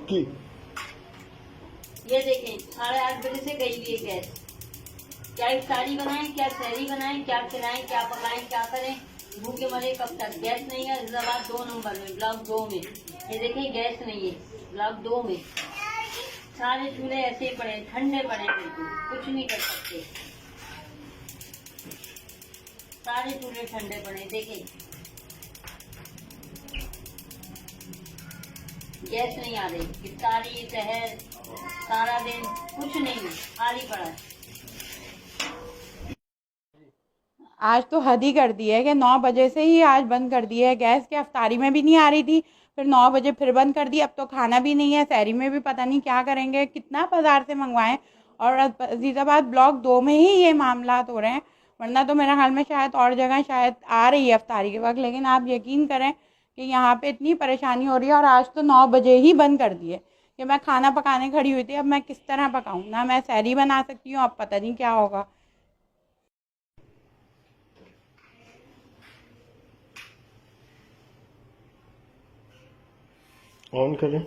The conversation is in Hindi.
की। ये देखें 8:30 बजे से गई हुई है गैस। क्या इफ्तारी बनाएं, क्या सहरी बनाएं, क्या खिलाएं, क्या पकाएं, क्या करें, भूखे मरे कब तक। गैस नहीं है फैजाबाद 2 नंबर में, ब्लॉक 2 में। ये देखिए गैस नहीं है ब्लॉक 2 में। सारे चूल्हे ऐसे ही पड़े, ठंडे पड़े, बिल्कुल कुछ नहीं कर सकते। सारे चूल्हे ठंडे पड़े, देखें गैस नहीं आ रही। इफ्तारी सहर सारा दिन कुछ नहीं है, खाली पड़ा है। आज तो हद ही कर दी है कि 9 बजे से ही आज बंद कर दी है गैस। के अफ्तारी में भी नहीं आ रही थी, फिर 9 बजे फिर बंद कर दी। अब तो खाना भी नहीं है, सहरी में भी पता नहीं क्या करेंगे, कितना बाजार से मंगवाएं। और अजीज़ाबाद ब्लॉक 2 में ही ये मामला हो रहे हैं, वरना तो मेरे ख्याल में शायद और जगह शायद आ रही है अफ्तारी के वक्त। लेकिन आप यकीन करें कि यहाँ पे इतनी परेशानी हो रही है। और आज तो 9 बजे ही बंद कर दिए कि मैं खाना पकाने खड़ी हुई थी। अब मैं किस तरह पकाऊँ, ना मैं सहरी बना सकती हूँ, अब पता नहीं क्या होगा। ऑन करें।